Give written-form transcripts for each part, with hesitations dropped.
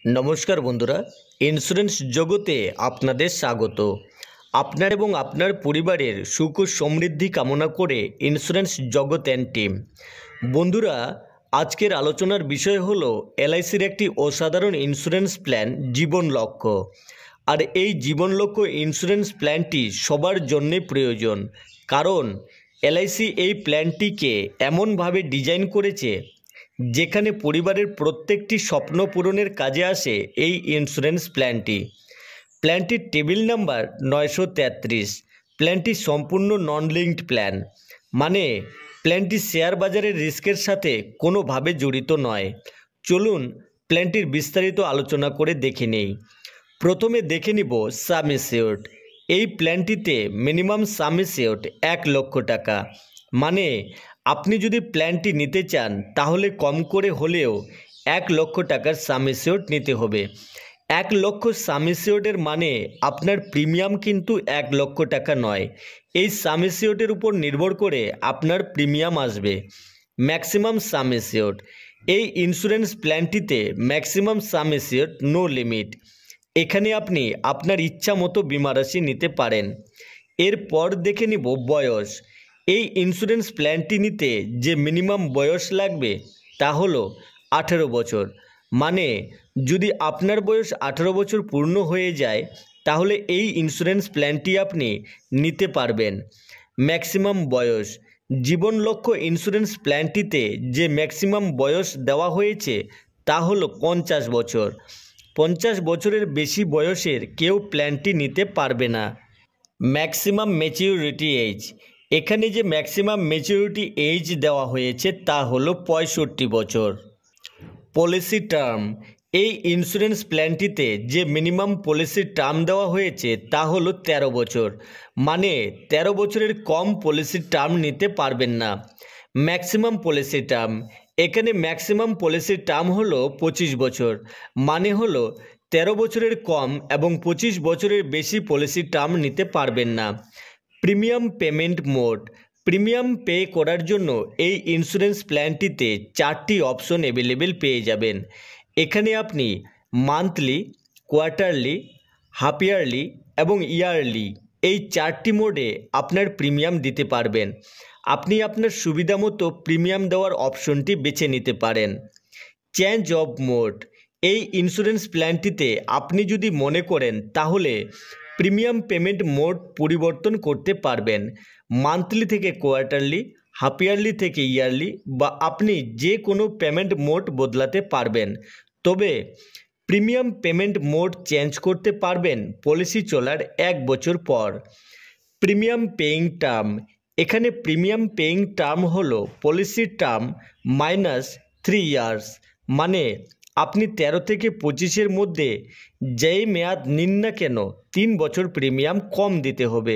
নমস্কার বন্ধুরা, ইন্স্যুরেন্স জগতে আপনাদের স্বাগত। আপনার এবং আপনার পরিবারের সুখ ও সমৃদ্ধি কামনা করে ইন্স্যুরেন্স জগৎ অ্যান্ড টিম। বন্ধুরা, আজকের আলোচনার বিষয় হলো এলআইসির একটি অসাধারণ ইন্স্যুরেন্স প্ল্যান জীবন লক্ষ্য। আর এই জীবন লক্ষ্য ইন্স্যুরেন্স প্ল্যানটি সবার জন্যে প্রয়োজন, কারণ এলআইসি এই প্ল্যানটিকে এমনভাবে ডিজাইন করেছে যেখানে পরিবারের প্রত্যেকটি স্বপ্ন পূরণের কাজে আসে এই ইন্স্যুরেন্স প্ল্যানটির টেবিল নাম্বার 933। প্ল্যানটি সম্পূর্ণ নন লিঙ্কড প্ল্যান, মানে প্ল্যানটি শেয়ার বাজারের রিস্কের সাথে কোনোভাবে জড়িত নয়। চলুন প্ল্যানটির বিস্তারিত আলোচনা করে দেখে নেই। প্রথমে দেখে নিব সাম এসিওর্ড। এই প্ল্যানটিতে মিনিমাম সাম এসিওর্ড 1 লক্ষ টাকা, মানে আপনি যদি প্ল্যানটি নিতে চান তাহলে কম করে হলেও 1 লক্ষ টাকার সাম এসিওর্ড নিতে হবে। 1 লক্ষ সাম এসিওর্ডের মানে আপনার প্রিমিয়াম কিন্তু 1 লক্ষ টাকা নয়। এই সাম এসিওর্ডের উপর নির্ভর করে আপনার প্রিমিয়াম আসবে। ম্যাক্সিমাম সাম এসিওর্ড। এই ইন্স্যুরেন্স প্ল্যানটিতে ম্যাক্সিমাম সাম এসিওর্ড নো লিমিট। এখানে আপনি আপনার ইচ্ছা মতো বীমা রাশি নিতে পারেন। এরপর দেখে নিব বয়স। এই ইন্স্যুরেন্স প্ল্যানটি নিতে যে মিনিমাম বয়স লাগবে তা হলো 18 বছর, মানে যদি আপনার বয়স 18 বছর পূর্ণ হয়ে যায় তাহলে এই ইন্স্যুরেন্স প্ল্যানটি আপনি নিতে পারবেন। ম্যাক্সিমাম বয়স। জীবন লক্ষ্য ইন্স্যুরেন্স প্ল্যানটিতে যে ম্যাক্সিমাম বয়স দেওয়া হয়েছে তা হলো 50 বছর। 50 বছরের বেশি বয়সের কেউ প্ল্যানটি নিতে পারবে না। Maximum maturity age. এখানে যে ম্যাক্সিমাম ম্যাচিউরিটি এজ দেওয়া হয়েছে তা হলো 65 বছর। Policy term. এই ইন্স্যুরেন্স প্ল্যানটিতে যে মিনিমাম পলিসি টার্ম দেওয়া হয়েছে তা হলো 13 বছর, মানে 13 বছরের কম পলিসি টার্ম নিতে পারবেন না। Maximum policy term. এখানে ম্যাক্সিমাম পলিসি টার্ম হলো 25 বছর, মানে হলো 13 বছরের কম এবং 25 বছরের বেশি পলিসি টার্ম নিতে পারবেন না। Premium payment mode. Premium pay করার জন্য এই ইন্স্যুরেন্স প্ল্যানটিতে 4টি অপশন অ্যাভেলেবেল পেয়ে যাবেন। এখানে আপনি মান্থলি, কোয়ার্টারলি, হাফ ইয়ারলি এবং ইয়ারলি এই 4টি মোডে আপনার প্রিমিয়াম দিতে পারবেন। আপনি আপনার সুবিধা মতো প্রিমিয়াম দেওয়ার অপশনটি বেছে নিতে পারেন। Change of mode. এই ইন্স্যুরেন্স প্ল্যানটিতে আপনি যদি মনে করেন তাহলে প্রিমিয়াম পেমেন্ট মোড পরিবর্তন করতে পারবেন। মান্থলি থেকে কোয়ার্টারলি, হাফ ইয়ারলি থেকে ইয়ারলি বা আপনি যে কোনো পেমেন্ট মোড বদলাতে পারবেন। তবে প্রিমিয়াম পেমেন্ট মোড চেঞ্জ করতে পারবেন পলিসি চলার 1 বছর পর। Premium paying term. এখানে প্রিমিয়াম পেইং টার্ম হলো পলিসি টার্ম -3 ইয়ার্স, মানে আপনি 13 থেকে 25-এর মধ্যে যেই মেয়াদ নিন না কেন 3 বছর প্রিমিয়াম কম দিতে হবে।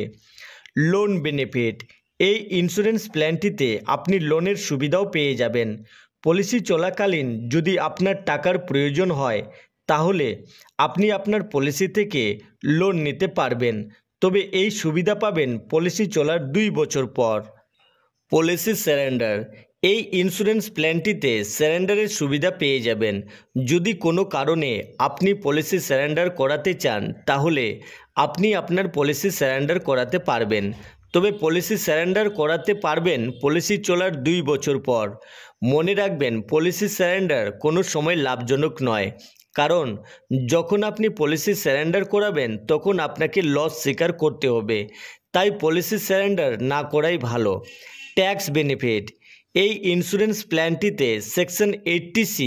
Loan benefit. এই ইন্স্যুরেন্স প্ল্যানটিতে আপনি লোনের সুবিধাও পেয়ে যাবেন। পলিসি চলাকালীন যদি আপনার টাকার প্রয়োজন হয় তাহলে আপনি আপনার পলিসি থেকে লোন নিতে পারবেন, তবে এই সুবিধা পাবেন পলিসি চলার 2 বছর পর। Policy surrender. এই ইন্স্যুরেন্স প্ল্যানটিতে সারেন্ডারের সুবিধা পেয়ে যাবেন। যদি কোনো কারণে আপনি পলিসি সারেন্ডার করাতে চান তাহলে আপনি আপনার পলিসি সারেন্ডার করাতে পারবেন, তবে পলিসি সারেন্ডার করাতে পারবেন পলিসি চলার 2 বছর পর। মনে রাখবেন, পলিসি সারেন্ডার কোনো সময় লাভজনক নয়, কারণ যখন আপনি পলিসি সারেন্ডার করাবেন তখন আপনাকে লস স্বীকার করতে হবে, তাই পলিসি সারেন্ডার না করাই ভালো। Tax benefit. এই ইন্স্যুরেন্স প্ল্যানটিতে সেকশন 80C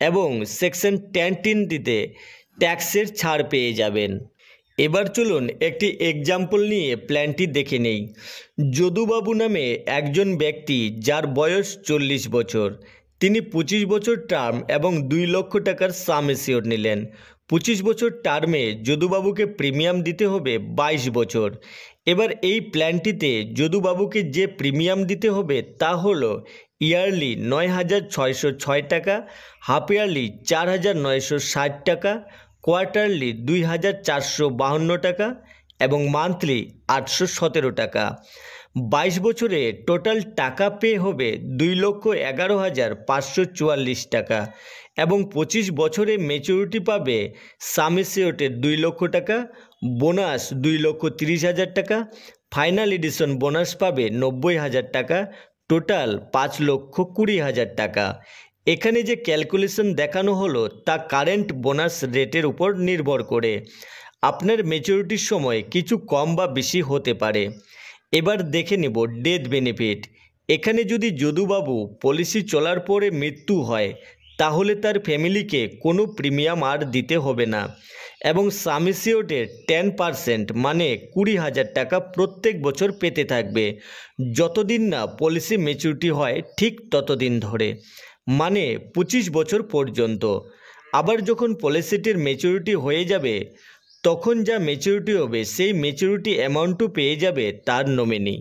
এবং সেকশন 10(3)তে ট্যাক্সের ছাড় পেয়ে যাবেন। এবার চলুন একটি এক্সাম্পল নিয়ে প্ল্যানটি দেখে নেই। যদুবাবু নামে একজন ব্যক্তি যার বয়স 40 বছর, তিনি 25 বছর টার্ম এবং 2 লক্ষ টাকার সাম এসিওর্ড নিলেন। 25 বছর টার্মে যদুবাবুকে প্রিমিয়াম দিতে হবে 22 বছর। এবার এই প্ল্যানটিতে যদুবাবুকে যে প্রিমিয়াম দিতে হবে তা হলো ইয়ারলি 9,606 টাকা, হাফ ইয়ারলি 4,960 টাকা, কোয়ার্টারলি 2,452 টাকা এবং মান্থলি 817 টাকা। 22 বছরে টোটাল টাকা পে হবে 2,11,544 টাকা এবং 25 বছরে ম্যাচুরিটি পাবে সাম এসিওর্টের 2 লক্ষ টাকা, বোনাস 2,30,000 টাকা, ফাইনাল এডিশন বোনাস পাবে 90,000 টাকা, টোটাল 5,20,000 টাকা। এখানে যে ক্যালকুলেশন দেখানো হলো তা কারেন্ট বোনাস রেটের উপর নির্ভর করে। আপনার ম্যাচুরিটির সময় কিছু কম বা বেশি হতে পারে। এবার দেখে নেব ডেথ বেনিফিট। এখানে যদি যদুবাবু পলিসি চলার পরে মৃত্যু হয় তাহলে তার ফ্যামিলিকে কোনো প্রিমিয়াম আর দিতে হবে না এবং সাম এসিওর্টের 10% মানে 20,000 টাকা প্রত্যেক বছর পেতে থাকবে যতদিন না পলিসি ম্যাচুরিটি হয় ঠিক ততদিন ধরে, মানে 25 বছর পর্যন্ত। আবার যখন পলিসিটির ম্যাচুরিটি হয়ে যাবে তখন যা ম্যাচুরিটি হবে সেই ম্যাচুরিটি অ্যামাউন্টও পেয়ে যাবে তার নমিনি।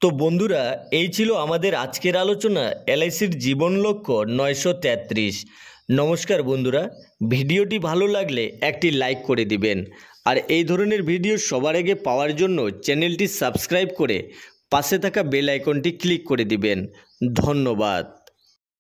তো বন্ধুরা, এই ছিল আমাদের আজকের আলোচনা এলআইসির জীবন লক্ষ্য 933। নমস্কার বন্ধুরা, ভিডিওটি ভালো লাগলে একটি লাইক করে দিবেন আর এই ধরনের ভিডিও সবার আগে পাওয়ার জন্য চ্যানেলটি সাবস্ক্রাইব করে পাশে থাকা বেল আইকনটি ক্লিক করে দিবেন। ধন্যবাদ।